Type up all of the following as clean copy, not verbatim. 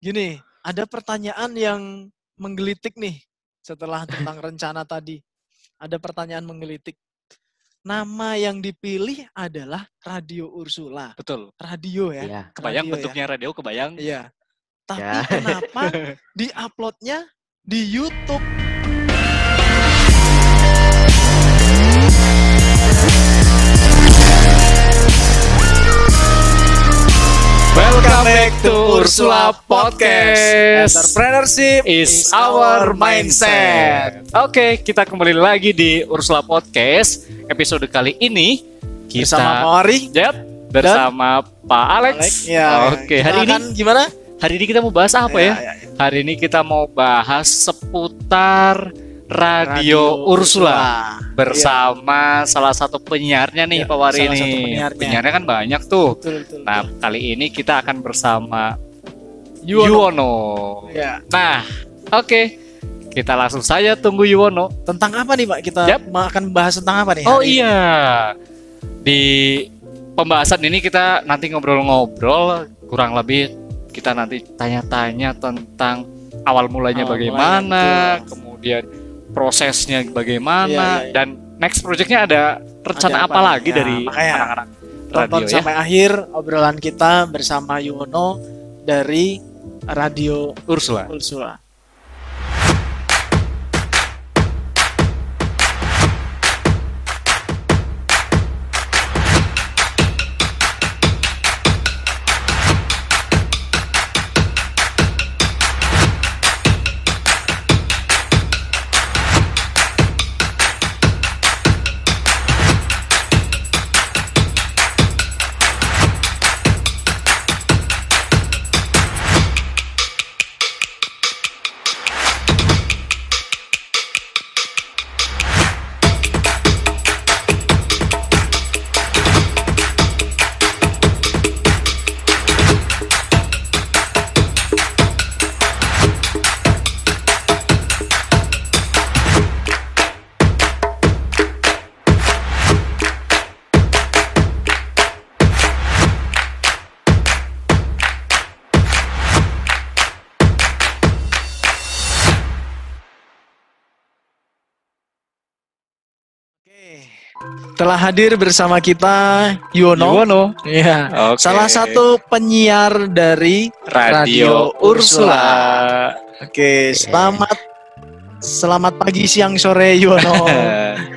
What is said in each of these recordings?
Gini, ada pertanyaan yang menggelitik nih setelah tentang rencana tadi. Ada pertanyaan menggelitik. Nama yang dipilih adalah Radio Ursula. Betul. Radio ya. Iya. Kebayang Radio bentuknya radio, kebayang. Iya. Tapi Ya. kenapa di-uploadnya di YouTube? Welcome back to Ursula Podcast. Entrepreneurship Is our mindset. Oke, kita kembali lagi di Ursula Podcast. Episode kali ini kita Bersama Pak Wari. Yap, bersama Pak Alex. Ya, Oke, hari ini gimana? Hari ini kita mau bahas apa ya? Hari ini kita mau bahas seputar Radio Ursula bersama salah satu penyiarnya nih, Pak Wari salah ini. satu penyiarnya. Kan banyak tuh. Betul. Nah, kali ini kita akan bersama Yuwono. Yuwono. Ya. Nah, oke. Kita langsung saja tunggu Yuwono. Tentang apa nih Pak? Kita Yap. akan bahas tentang apa nih? Oh hari ini? iya. Di pembahasan ini kita nanti ngobrol-ngobrol, kurang lebih kita nanti tanya-tanya tentang awal mulanya Awal bagaimana, mulanya, kemudian prosesnya bagaimana, Iya. dan next projectnya ada rencana Ada apa apa? lagi Ya, dari makanya anak-anak Tonton radio ya. sampai akhir obrolan kita bersama Yuwono dari Radio Ursula. Ursula. Telah hadir bersama kita Yuwono. Iya. Oke. Salah satu penyiar dari Radio Ursula. Oke, selamat pagi, siang, sore Yuwono.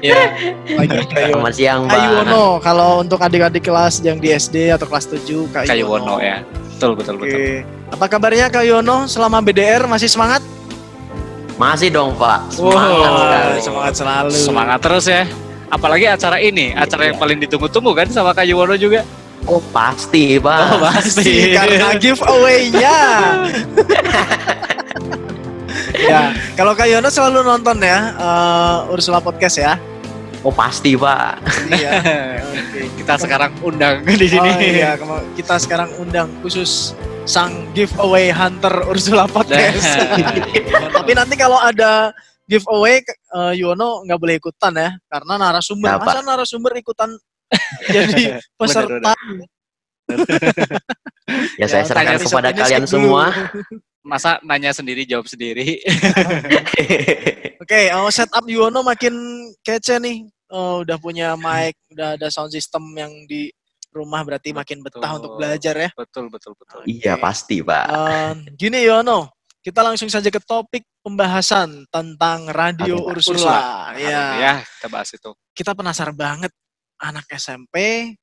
Ya, pagi Kak Selamat siang, Kak Bang. Yuwono. Kalau untuk adik-adik kelas yang di SD atau kelas 7 Kak Kak Yuwono. Yuwono ya. Betul. Oke. Apa kabarnya Kak Yuwono selama BDR, masih semangat? Masih dong, Pak. Semangat sekali. Semangat selalu. Semangat terus ya. Apalagi acara ini, acara yang paling ditunggu-tunggu kan sama Kak Yuwono juga. Oh, pasti, Pak. Oh, pasti. Karena giveaway-nya. Ya, kalau Kak Yuwono selalu nonton ya Ursula Podcast ya. Oh, pasti, Pak. Iya. Oke. Kita sekarang undang di sini. Oh iya, kita sekarang undang khusus sang giveaway hunter Ursula Podcast. Tapi nanti kalau ada giveaway, Yuwono nggak boleh ikutan ya, karena narasumber. Kenapa? Masa narasumber ikutan jadi peserta? Ya, saya Ya, serahkan tanya kepada ini kalian skip dulu. semua. Masa nanya sendiri jawab sendiri. Oke, setup Yuwono makin kece nih. Udah punya mic, udah ada sound system yang di rumah, berarti makin betah untuk belajar ya. Betul. Iya, pasti, Pak. Gini Yuwono, kita langsung saja ke topik pembahasan tentang Radio Oke, Pak. Ursula. Ya, kita bahas itu. Kita penasaran banget, anak SMP,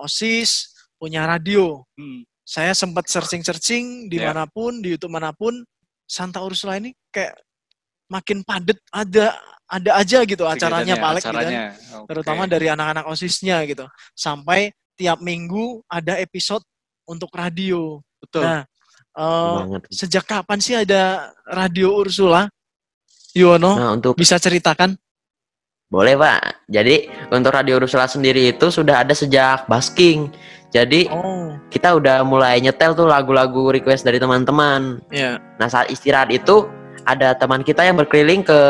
OSIS, punya radio. Saya sempat searching dimanapun, di YouTube manapun, Santa Ursula ini kayak makin padet, ada aja gitu acaranya Pak Alex, gitu kan. Oke. Terutama dari anak-anak OSISnya gitu. Sampai tiap minggu ada episode untuk radio. Betul. Nah, Banget. sejak kapan sih ada Radio Ursula? Yuwono, Nah, untuk bisa ceritakan? boleh, Pak. Jadi, untuk Radio Ursula sendiri itu sudah ada sejak Basking. Jadi, kita udah mulai nyetel tuh lagu-lagu request dari teman-teman. Ya. Nah, saat istirahat itu ada teman kita yang berkeliling ke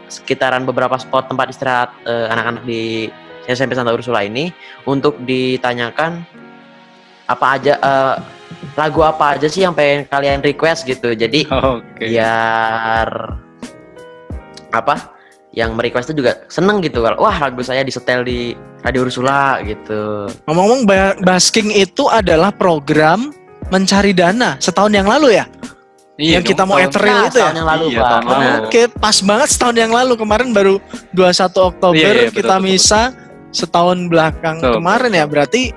sekitaran beberapa spot tempat istirahat anak-anak di SMP Santa Ursula ini untuk ditanyakan apa aja lagu apa aja sih yang pengen kalian request gitu. Jadi biar apa? Yang merequest itu juga seneng gitu kalau wah lagu saya disetel di Radio Ursula gitu. Ngomong-ngomong, Basking itu adalah program mencari dana setahun yang lalu ya? Iya, yang kita mau ethereal itu ya? Tahun yang lalu, iya, Pak. tahun lalu. Oke, pas banget setahun yang lalu. Kemarin baru 21 Oktober kita misa setahun belakang kemarin ya. Berarti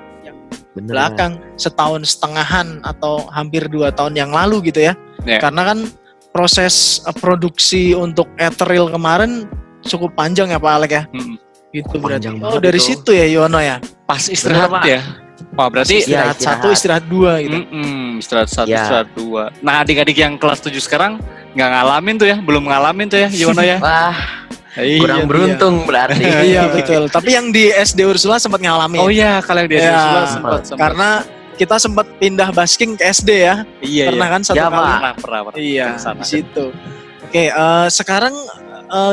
belakang setahun setengahan atau hampir 2 tahun yang lalu gitu ya. Karena kan proses produksi untuk ethereal kemarin cukup panjang ya Pak Alek ya. Gitu berarti. Oh, dari situ ya Yono ya. Pas istirahat ya. Wah, berarti istirahat 1, istirahat 2 gitu. Istirahat 1, istirahat 2. Nah, adik-adik yang kelas 7 sekarang nggak ngalamin tuh ya, belum ngalamin tuh ya, Yono ya. Wah, kurang beruntung berarti. Iya, betul. Tapi yang di SD Ursula sempat ngalamin. Oh iya, kalau yang di SD Ursula sempat. Karena kita sempat pindah Basking ke SD ya. Iya, pernah kan satu kali. Pernah. Iya, di situ. Oke, sekarang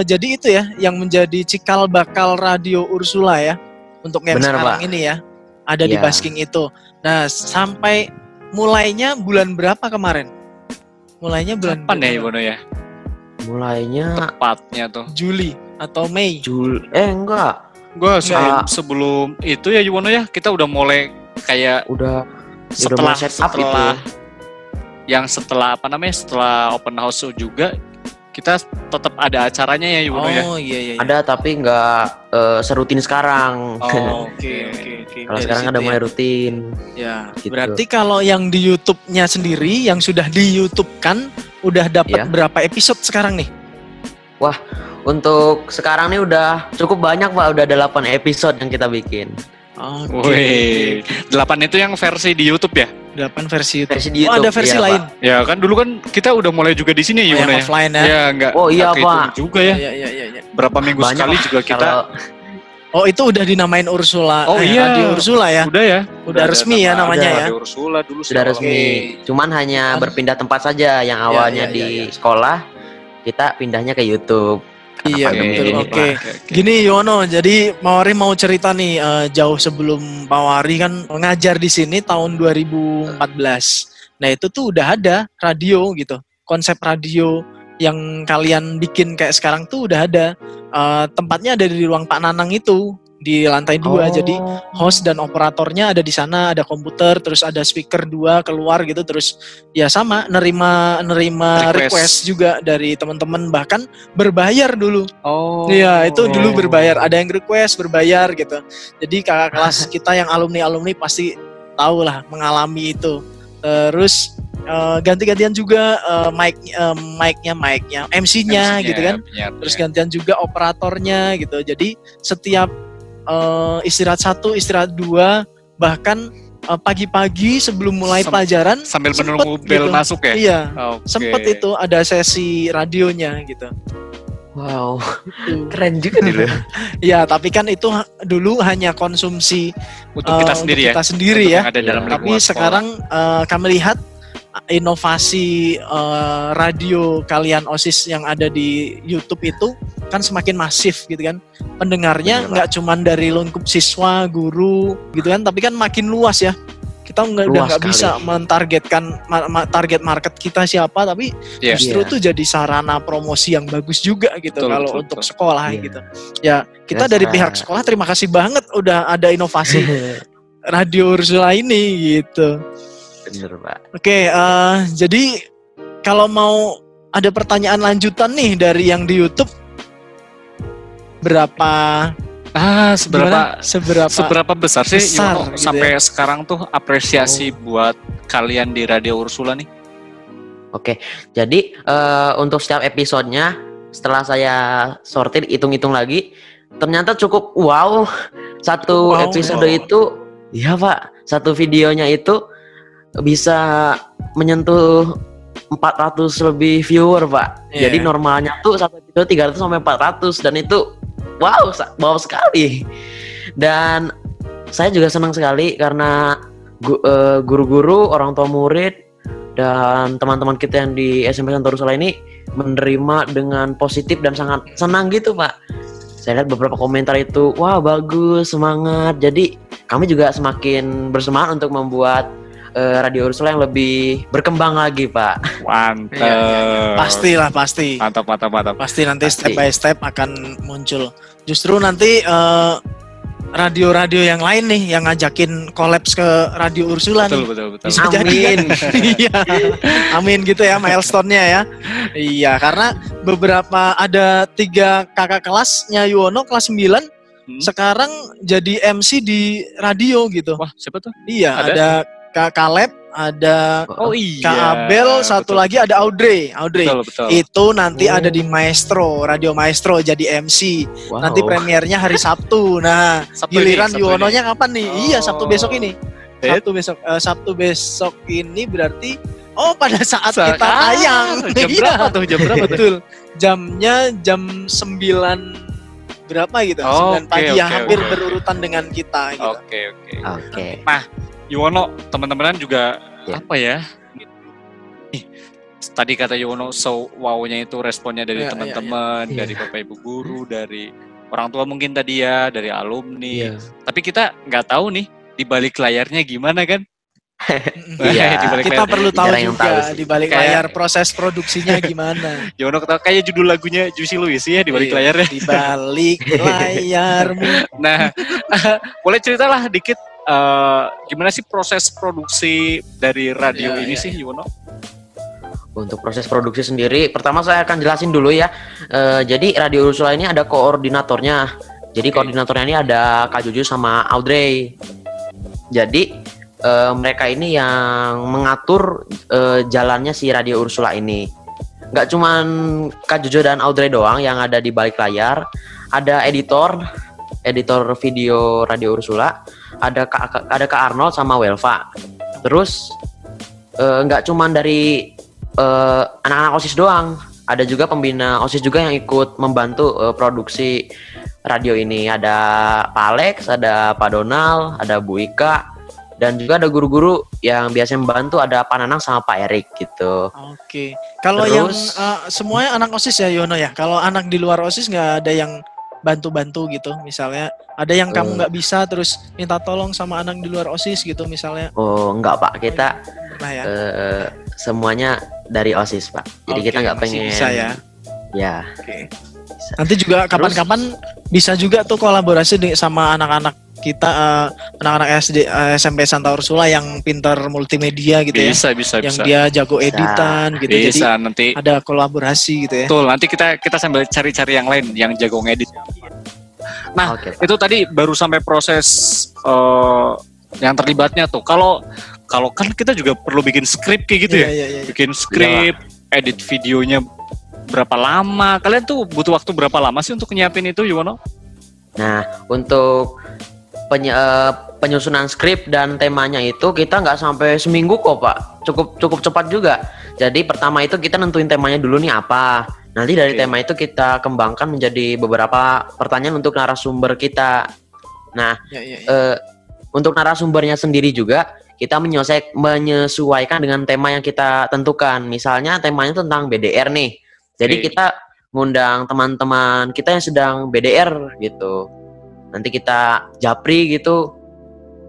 jadi itu ya yang menjadi cikal bakal Radio Ursula ya untuk yang sekarang Pak. Ini ya. Ada di Basking itu. Nah, sampai mulainya bulan berapa kemarin? Mulainya bulan kapan ya, Iwono ya? Mulainya tepatnya tuh Juli atau Mei? Enggak. Gua sebelum itu ya, Iwono ya, kita udah mulai kayak setelah yang setelah apa namanya? Setelah open house juga kita tetap ada acaranya ya, Iwono ya. Oh iya. Ada tapi nggak serutin sekarang. Oh, oke. Kalau sekarang ada mulai rutin. Ya. Gitu. Berarti kalau yang di YouTube-nya sendiri yang sudah di YouTube-kan udah dapat berapa episode sekarang nih? Wah, untuk sekarang nih udah cukup banyak Pak, udah ada 8 episode yang kita bikin. Oke. 8 itu yang versi di YouTube ya? 8 versi YouTube. Versi di YouTube. Oh, ada versi lain. Pak. Ya kan dulu kan kita udah mulai juga di sini ya, offline ya. Ya enggak. Oh iya Pak. Juga ya. Iya. Berapa minggu banyak sekali juga kita. Oh, itu udah dinamain Ursula. Oh iya. Radio Ursula ya. Udah ya. Udah resmi ya namanya ya. Radio Ursula dulu sudah resmi. Cuman hanya berpindah tempat saja. Yang awalnya di sekolah, kita pindahnya ke YouTube. Iya betul. Oke. Gini Yono, jadi Mawari mau cerita nih jauh sebelum Mawari kan ngajar di sini tahun 2014. Nah itu tuh udah ada radio gitu, konsep radio yang kalian bikin kayak sekarang tuh udah ada. Tempatnya ada di ruang Pak Nanang itu di lantai 2. Jadi host dan operatornya ada di sana, ada komputer, terus ada speaker 2 keluar gitu, terus ya sama nerima request juga dari teman-teman, bahkan berbayar dulu. Iya, itu dulu berbayar, ada yang request berbayar gitu. Jadi kakak kelas kita yang alumni pasti tahu lah mengalami itu. Terus ganti-gantian juga mic-nya MC-nya gitu kan. Terus gantian juga operatornya gitu. Jadi setiap istirahat 1, istirahat 2, bahkan pagi-pagi sebelum mulai pelajaran sambil menunggu bel masuk ya? Iya, sempet itu ada sesi radionya gitu. Wow, keren juga nih. Ya, tapi kan itu dulu hanya konsumsi untuk kita sendiri ya. Tapi sekarang kami lihat inovasi radio kalian OSIS yang ada di YouTube itu kan semakin masif gitu kan. Pendengarnya nggak cuma dari lingkup siswa, guru gitu kan, tapi kan makin luas ya. Kita udah nggak bisa mentargetkan target market kita siapa, tapi justru tuh jadi sarana promosi yang bagus juga gitu kalau untuk sekolah gitu. Ya kita dari pihak sekolah terima kasih banget udah ada inovasi Radio Ursula ini gitu. Bener Pak. Oke, jadi kalau mau ada pertanyaan lanjutan nih dari yang di YouTube, seberapa besar sih gitu sampai sekarang tuh apresiasi buat kalian di Radio Ursula nih? Oke, jadi untuk setiap episodenya setelah saya sortir hitung-hitung lagi, ternyata cukup wow. Satu episode itu, ya Pak, satu videonya itu bisa menyentuh 400 lebih viewer Pak. Jadi normalnya tuh satu episode 300 sampai 400 dan itu wow sekali. Dan saya juga senang sekali karena guru-guru, orang tua murid dan teman-teman kita yang di SMP Santa Ursula ini menerima dengan positif dan sangat senang gitu Pak. Saya lihat beberapa komentar itu, wah bagus, semangat. Jadi kami juga semakin bersemangat untuk membuat Radio Ursula yang lebih berkembang lagi, Pak. Mantap. Ya. Pastilah, pasti. Mantap. Pasti nanti step by step akan muncul. Justru nanti radio-radio yang lain nih yang ngajakin kolaps ke Radio Ursula nih. Betul. Bisa jadi kan? Iya. Amin gitu ya milestone-nya ya. Iya, karena beberapa ada 3 kakak kelasnya Yuwono kelas 9 sekarang jadi MC di radio gitu. Wah, siapa tuh? Iya, ada Kak Kaleb, ada Kak Abel, satu lagi ada Audrey. Betul. Itu nanti ada di Maestro, Radio Maestro jadi MC. Wow. Nanti premiernya hari Sabtu. Nah, giliran Yuwononya kapan nih? Iya, Sabtu besok ini. Sabtu besok ini berarti pada saat kita tayang. Jam berapa tuh? Betul. Jamnya jam 9 berapa gitu? 9 pagi ya, hampir berurutan dengan kita gitu. Oke. Nah, Yuwono, teman-temanan juga apa ya? Tadi kata Yuwono, wow-nya itu responnya dari teman-teman, dari Bapak Ibu guru, dari orang tua mungkin tadi ya, dari alumni. Tapi kita nggak tahu nih di balik layarnya gimana kan? Kita perlu tahu juga di balik layar proses produksinya gimana. Yuwono ketawa kayak judul lagunya Juicy Louis ya, di balik layarnya. Di balik layarmu. Nah, boleh ceritalah dikit gimana sih proses produksi dari radio ini sih, Yuwono? Untuk proses produksi sendiri, pertama saya akan jelasin dulu ya. Jadi Radio Ursula ini ada koordinatornya. Jadi koordinatornya ini ada Kak Juju sama Audrey. Jadi mereka ini yang mengatur jalannya si Radio Ursula ini. Nggak cuman Kak Juju dan Audrey doang yang ada di balik layar. Ada editor video Radio Ursula. Ada Kak Arnold sama Welva. Terus nggak cuman dari anak-anak OSIS doang, ada juga pembina OSIS juga yang ikut membantu produksi radio ini. Ada Pak Alex, ada Pak Donald, ada Bu Ika, dan juga ada guru-guru yang biasanya membantu, ada Pak Nanang sama Pak Erik gitu. Oke. Kalau yang semuanya anak OSIS ya Yono ya. Kalau anak di luar OSIS nggak ada yang bantu-bantu gitu, misalnya ada yang kamu nggak bisa terus minta tolong sama anak di luar OSIS gitu misalnya. Enggak Pak, kita semuanya dari OSIS Pak, jadi kita nggak pengen bisa ya. Bisa. Nanti juga kapan-kapan bisa juga tuh kolaborasi sama anak-anak kita, anak-anak SMP Santa Ursula yang pintar multimedia gitu bisa, yang dia jago editan gitu. Bisa, jadi nanti ada kolaborasi gitu ya. Betul, nanti kita sambil cari-cari yang lain yang jago ngedit. Nah, itu tadi baru sampai proses yang terlibatnya tuh. Kalau kan kita juga perlu bikin skrip kayak gitu ya. Bikin skrip, edit videonya berapa lama? Kalian tuh butuh waktu berapa lama sih untuk nyiapin itu, Yuwono? Nah, untuk penyusunan skrip dan temanya itu kita nggak sampai seminggu kok Pak, cukup cepat juga. Jadi pertama itu kita nentuin temanya dulu nih apa. Nanti dari tema itu kita kembangkan menjadi beberapa pertanyaan untuk narasumber kita. Nah, untuk narasumbernya sendiri juga kita menyesuaikan dengan tema yang kita tentukan. Misalnya temanya tentang BDR nih. Jadi kita ngundang teman-teman kita yang sedang BDR gitu. Nanti kita japri gitu,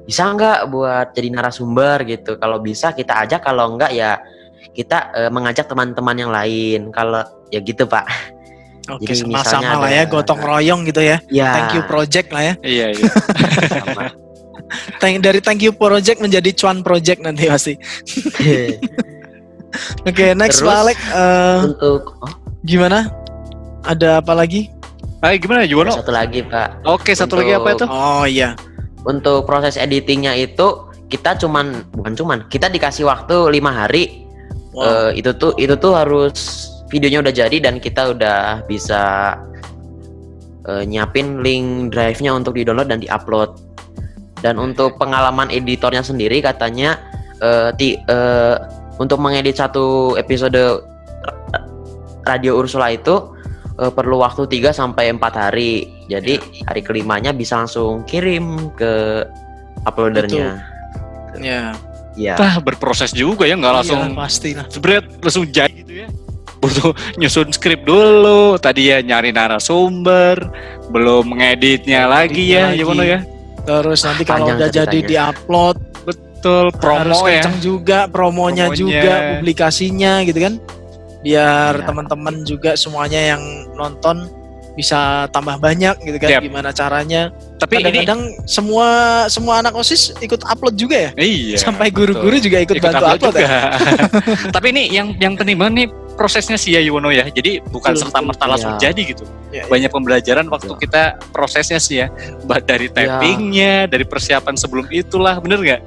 bisa nggak buat jadi narasumber gitu. Kalau bisa kita ajak, kalau enggak ya kita mengajak teman-teman yang lain. Kalau ya gitu Pak. Oke, sama-sama lah ya, gotong royong gitu ya. Thank you project lah ya. Iya. Dari thank you project menjadi cuan project nanti pasti. Oke, next Pak Alex. Untuk gimana? Ada apa lagi? Gimana Yuwono? Satu lagi Pak. Oke, satu lagi apa itu? Oh iya. Untuk proses editingnya itu kita kita dikasih waktu 5 hari. Itu tuh harus videonya udah jadi dan kita udah bisa nyiapin link drive-nya untuk di-download dan di-upload. Dan untuk pengalaman editornya sendiri katanya untuk mengedit satu episode Radio Ursula itu perlu waktu 3-4 hari. Jadi hari kelimanya bisa langsung kirim ke uploadernya. Iya. Berproses juga ya, nggak langsung. Pastilah. Sebenarnya langsung jadi gitu ya. Butuh nyusun skrip dulu. Tadi ya nyari narasumber, belum mengeditnya lagi ya, gimana ya? Terus nanti kalau udah jadi di-upload, betul. Promo harus ya. kenceng juga, promonya juga, publikasinya gitu kan. Biar teman-teman juga semuanya yang nonton bisa tambah banyak gitu kan. Gimana caranya. Tapi kadang-kadang semua anak OSIS ikut upload juga ya. Iya. Sampai guru-guru juga ikut bantu upload juga. Ya. Tapi ini yang penting banget nih prosesnya sih ya Yuwono ya. Jadi bukan serta-merta langsung jadi gitu. Banyak pembelajaran waktu kita prosesnya sih ya. Dari tappingnya, dari persiapan sebelum itulah, bener nggak?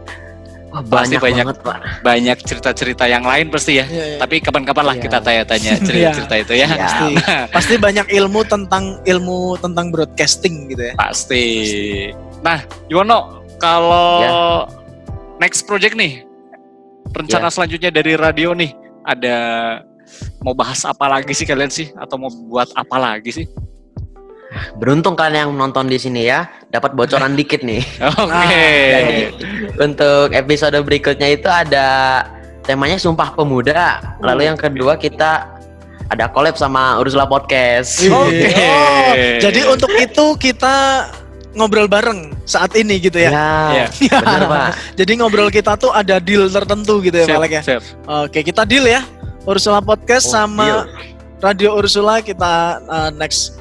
Wah, banyak banget, Pak. Banyak cerita-cerita yang lain pasti ya. Tapi kapan-kapan lah kita tanya-tanya cerita-cerita itu ya. Pasti banyak ilmu tentang broadcasting gitu ya. Pasti. Nah, Yuwono, kalau next project nih, rencana selanjutnya dari radio nih, ada mau bahas apa lagi sih kalian sih? Atau mau buat apa lagi sih? Beruntung kalian yang nonton di sini ya, dapat bocoran dikit nih. Oke. Jadi untuk episode berikutnya itu ada temanya Sumpah Pemuda. Lalu yang kedua kita ada collab sama Ursula Podcast. Oke. Jadi untuk itu kita ngobrol bareng saat ini gitu ya. Benar, Pak. Jadi ngobrol kita tuh ada deal tertentu gitu ya, Pak Alek ya. Oke, kita deal ya. Ursula Podcast sama Radio Ursula kita next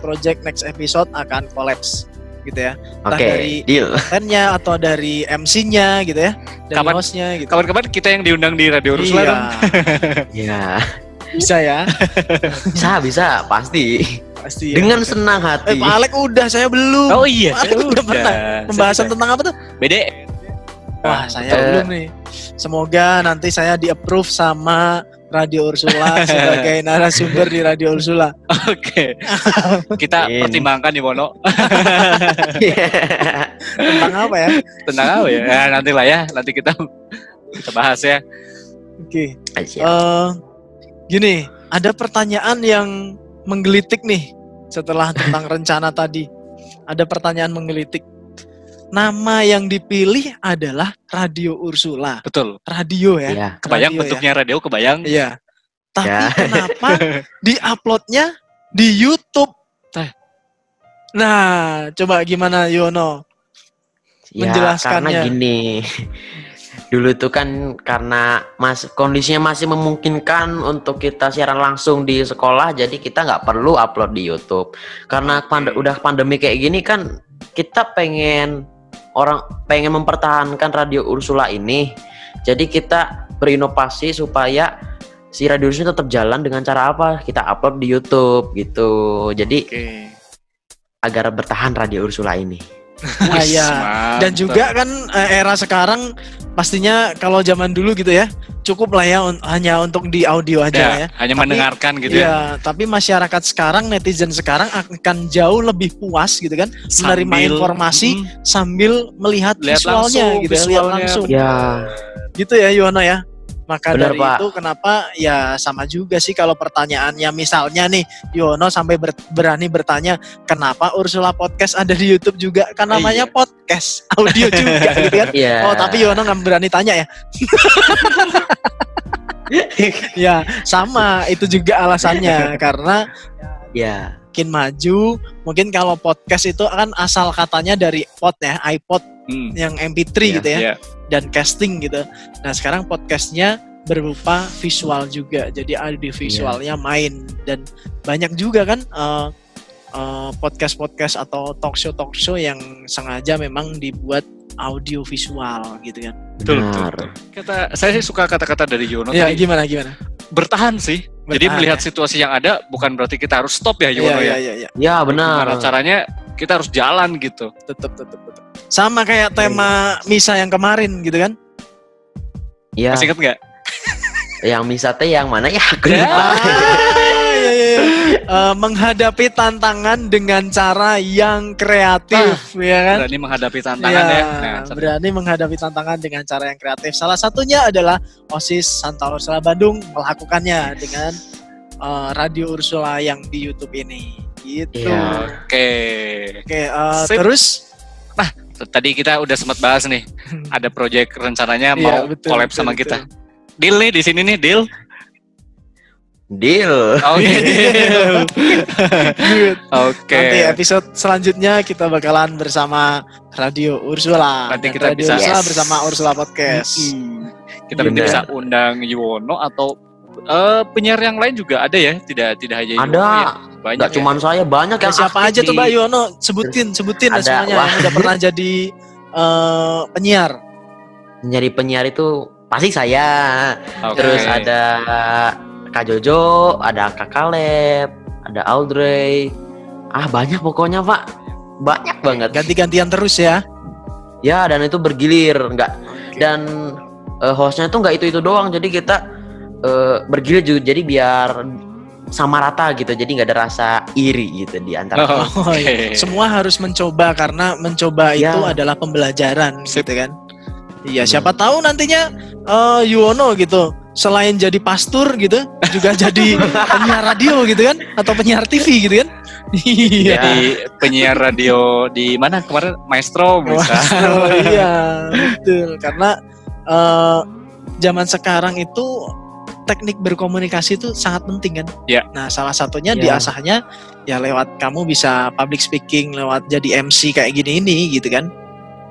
episode akan collapse gitu ya. Entah dari nya atau dari MC-nya gitu ya, dari hostnya gitu. Kapan-kapan kita yang diundang di Radio Ursula dong. Iya. Bisa ya? Bisa, pasti. Pasti. Dengan senang hati. Pak Alek udah, saya belum. Oh iya, saya udah pernah. Pembahasan tentang apa tuh? BD. Wah, saya belum nih. Semoga nanti saya di-approve sama Radio Ursula sebagai narasumber di Radio Ursula. Oke. Kita pertimbangkan nih Wono. Tentang apa ya? Tentang apa ya? Ya nantilah ya, nanti kita bahas ya. Oke. Gini, ada pertanyaan yang menggelitik nih setelah tentang rencana tadi. Ada pertanyaan menggelitik. Nama yang dipilih adalah Radio Ursula. Betul. Radio ya. Iya. Kebayang radio bentuknya ya. Radio, kebayang. Iya. Tapi kenapa di-uploadnya di YouTube? Nah, coba gimana Yono menjelaskannya? Karena gini. Dulu itu kan karena kondisinya masih memungkinkan untuk kita siaran langsung di sekolah, jadi kita nggak perlu upload di YouTube. Karena udah pandemi kayak gini kan, kita pengen mempertahankan Radio Ursula ini. Jadi kita berinovasi supaya si Radio Ursula tetap jalan dengan cara apa? Kita upload di YouTube gitu. Jadi agar bertahan Radio Ursula ini. Dan juga kan era sekarang pastinya kalau zaman dulu gitu ya, cukup lah ya hanya untuk di audio aja ya. Hanya mendengarkan gitu ya. Tapi masyarakat sekarang, netizen sekarang akan jauh lebih puas gitu kan, menerima informasi sambil melihat visualnya langsung, gitu ya, lihat langsung. Gitu ya Yono ya. Maka benar, dari Pak. Itu kenapa ya sama juga sih kalau pertanyaannya misalnya nih Yono sampai berani bertanya kenapa Ursula Podcast ada di YouTube juga, kan namanya podcast audio juga gitu kan. Oh tapi Yono nggak berani tanya ya. Ya sama, itu juga alasannya karena makin maju, mungkin kalau podcast itu kan asal katanya dari pod ya, iPod yang MP3 gitu ya. Dan casting gitu. Nah sekarang podcastnya berupa visual juga, jadi audio visualnya main, dan banyak juga kan podcast atau talk show yang sengaja memang dibuat audio visual gitu kan. Betul. Saya sih suka kata-kata dari Yono tadi. Gimana? Bertahan sih. Jadi melihat situasi yang ada bukan berarti kita harus stop ya Yono ya. Ya benar. Gimana caranya kita harus jalan gitu. Tetap. Sama kayak tema misa yang kemarin gitu kan? Iya. Masih ingat nggak? Yang misa teh yang mana ya? Menghadapi tantangan dengan cara yang kreatif, ya kan? Berani menghadapi tantangan ya. Berani menghadapi tantangan dengan cara yang kreatif. Salah satunya adalah OSIS Santa Ursula Bandung melakukannya dengan Radio Ursula yang di YouTube ini. Gitu. Oke. Terus. Nah, tadi kita udah sempat bahas nih, ada project rencananya mau collab sama kita. Deal nih di sini nih, deal. Deal. Oke. Good. Oke. Nanti episode selanjutnya kita bakalan bersama Radio Ursula. Nanti Dan kita Radio bisa Ursula Yes. bersama Ursula Podcast. Kita nanti Bener. bisa undang Yuwono atau penyiar yang lain juga ada ya, tidak hanya Yuwono Ada. ya. Banyak Nggak cuman saya, banyak Ada yang siapa aktif aja tuh di- Mbak Yono? Sebutin Ada, semuanya wah. yang udah pernah jadi penyiar. Jadi penyiar itu pasti saya. Oke. Terus ada Kak Jojo, ada Kak Kaleb, ada Audrey. Banyak pokoknya Pak. Banyak banget. Ganti-gantian terus ya. Ya, dan itu bergilir, dan hostnya tuh nggak itu doang. Jadi kita bergilir juga, jadi biar sama rata gitu. Jadi nggak ada rasa iri gitu di antara. Oh, iya. Semua harus mencoba karena mencoba Ya. itu adalah pembelajaran Sip. gitu kan. Iya, siapa tahu nantinya Yuwono gitu selain jadi pastor gitu juga jadi penyiar radio gitu kan atau penyiar TV gitu kan. Iya. Jadi penyiar radio di mana kemarin Maestro bisa. Oh, iya, betul. Karena zaman sekarang itu teknik berkomunikasi itu sangat penting kan. Ya. Nah, salah satunya Ya. diasahnya ya lewat kamu bisa public speaking, lewat jadi MC kayak gini ini gitu kan.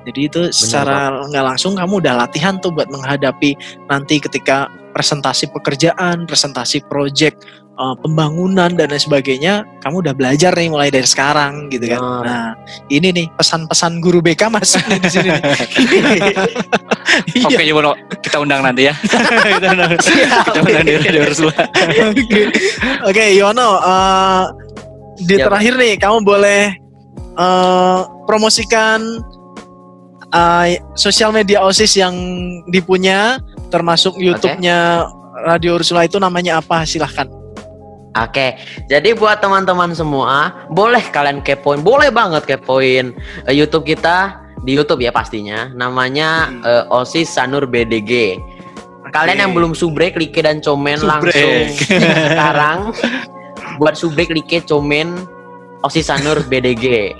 Jadi itu secara nggak langsung kamu udah latihan tuh buat menghadapi nanti ketika presentasi pekerjaan, presentasi project, pembangunan dan lain sebagainya, kamu udah belajar nih mulai dari sekarang gitu kan. Benar. Nah, ini nih pesan-pesan guru BK masuk nih di sini nih. Iya. Oke Yuwono, kita undang nanti ya. Kita undang di Radio Ursula. Oke, Yono, di Siap. terakhir nih kamu boleh promosikan sosial media OSIS yang dipunya, termasuk YouTube-nya Radio Ursula itu namanya apa? Silahkan. Oke, jadi buat teman-teman semua, boleh kalian kepoin, boleh banget kepoin YouTube kita di YouTube ya pastinya. Namanya OSIS Sanur BDG. Kalian yang belum subrek, like dan komen Subrek. langsung sekarang. Buat subrek, like, komen OSIS Sanur BDG.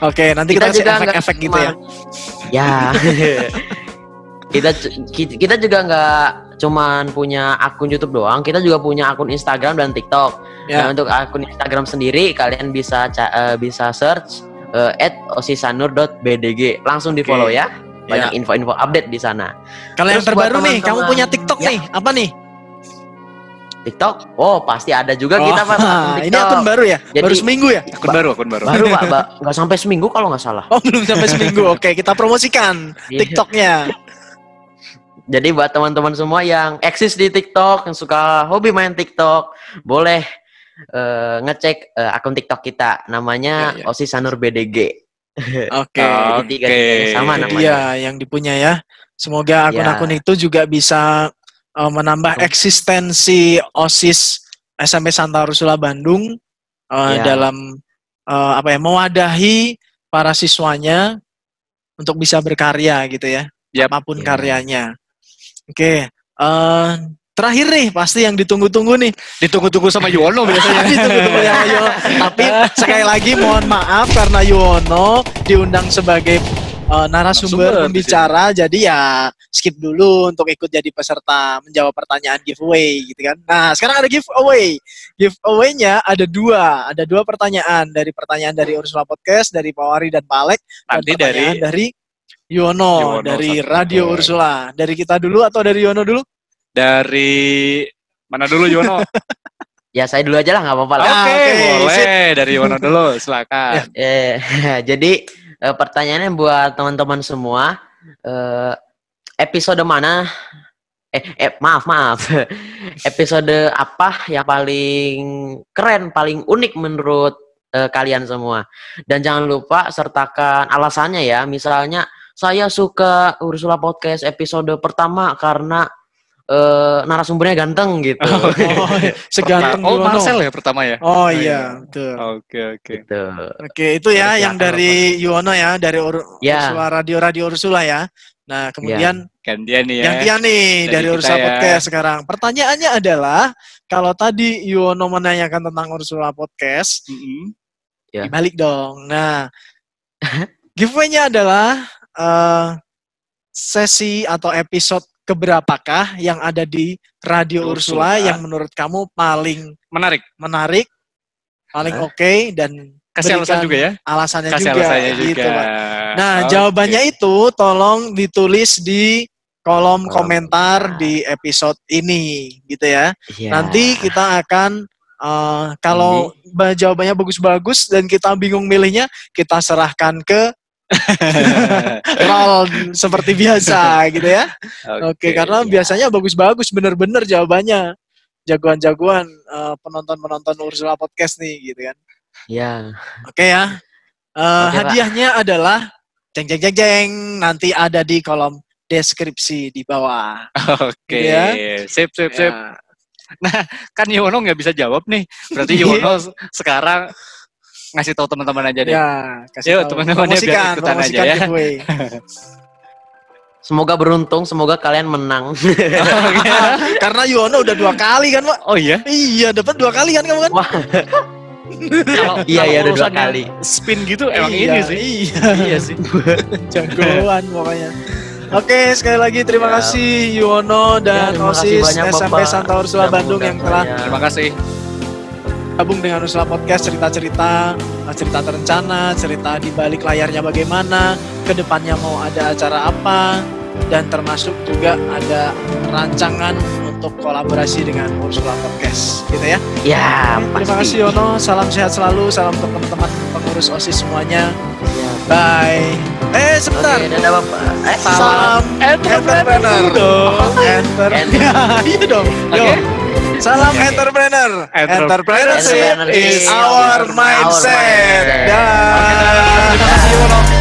Oke, nanti kita kasih juga nggak efek-efek gitu ya. Ya. kita juga nggak cuman punya akun YouTube doang, kita juga punya akun Instagram dan TikTok. Ya. Nah, untuk akun Instagram sendiri kalian bisa search @osisanur.bdg, langsung di follow ya. Banyak info-info update di sana. Kalau yang Terus buat terbaru nih, kamu teman-teman- punya TikTok Ya. nih, apa nih? TikTok, pasti ada juga kita Pak. akun Ini TikTok. akun baru ya? Jadi- Baru seminggu ya? Akun baru. Baru Pak, nggak sampai seminggu kalau nggak salah. Oh, belum sampai seminggu. Oke, kita promosikan Iya. TikToknya. Jadi buat teman-teman semua yang eksis di TikTok, yang suka hobi main TikTok, boleh ngecek akun TikTok kita. Namanya Ya. OSIS Sanur BDG. Oke. Jadi garis sama Itu namanya. dia yang dipunya ya. Semoga akun-akun itu juga bisa menambah eksistensi OSIS SMP Santa Ursula Bandung Ya. dalam mewadahi para siswanya untuk bisa berkarya gitu ya. Yap. Apapun Ya. karyanya. Oke. Terakhir nih pasti yang ditunggu-tunggu nih. Ditunggu-tunggu sama Yuwono biasanya. Ditunggu-tunggu sama Yuwono. Tapi sekali lagi mohon maaf karena Yuwono diundang sebagai narasumber Narasumber pembicara, jadi ya skip dulu untuk ikut jadi peserta menjawab pertanyaan giveaway gitu kan. Nah sekarang ada giveaway. Giveaway-nya ada dua pertanyaan dari Ursula Podcast, dari Pak Wari dan Pak Alek, dan Nanti pertanyaan dari dari Yuwono dari satu. Radio Ursula. Dari kita dulu atau dari Yuwono dulu? dari mana dulu Yuwono? Ya saya dulu aja lah, nggak apa-apa lah. Oke, oke, boleh. Dari Yuwono dulu, silakan. Jadi pertanyaannya buat teman-teman semua, episode mana? Maaf. Episode apa yang paling keren, paling unik menurut kalian semua? Dan jangan lupa sertakan alasannya ya. Misalnya saya suka Ursula Podcast episode pertama karena narasumbernya ganteng gitu. Seganteng Oh, Yuwono. Marcel ya pertama ya? Oh iya, betul. Oke. Gitu. Oke, itu ya Terus yang silakan, dari Yuwono ya, dari Ya. Ursula Radio Ursula ya. Nah, kemudian Gantian nih ya. gantian nih dari Dari kita Ursula ya. Podcast sekarang. Pertanyaannya adalah, kalau tadi Yuwono menanyakan tentang Ursula Podcast, Mm-mm. Ya. dibalik dong. Nah, giveaway-nya adalah sesi atau episode keberapakah yang ada di Radio Ursula yang menurut kamu paling menarik, paling oke, dan kasih alasan juga ya? Alasannya kasih juga. Alasannya gitu, juga. Pak. Nah, jawabannya itu tolong ditulis di kolom komentar di episode ini, gitu ya. Nanti kita akan kalau jawabannya bagus-bagus dan kita bingung milihnya, kita serahkan ke roll seperti biasa gitu ya. Oke, karena biasanya bagus-bagus bener-bener jawabannya. Jagoan-jagoan penonton-penonton Ursula Podcast nih gitu kan. Iya. Oke ya. Hadiahnya adalah jeng nanti ada di kolom deskripsi di bawah. Oke. Ya. Sip. Ya. Nah, kan Yuwono nggak bisa jawab nih. Berarti Yuwono sekarang ngasih tahu teman-teman aja deh. Ya, kasih tahu. Teman-temannya biar ikutan aja ya. Semoga beruntung, semoga kalian menang. Karena Yuwono udah 2 kali kan, Pak? Oh iya? Iya, dapat 2 kali kan kamu kan? Wah. Iya, udah 2 kali. Spin gitu emang ini sih. Iya sih. Jagoan pokoknya. Oke, sekali lagi terima kasih Yuwono dan OSIS SMP Santa Ursula Bandung yang telah terima kasih gabung dengan Ursula Podcast, cerita terencana, cerita di balik layarnya bagaimana, kedepannya mau ada acara apa, dan termasuk juga ada rancangan untuk kolaborasi dengan Ursula Podcast, gitu ya. Ya, terima kasih Yono, salam sehat selalu, salam untuk teman-teman pengurus OSIS semuanya. Bye. Sebentar. Dadah Bapak. Salam entrepreneur dong. Iya dong. Oke. Salam entrepreneur. Entrepreneurship is our mindset. Dah. Terima kasih Yono.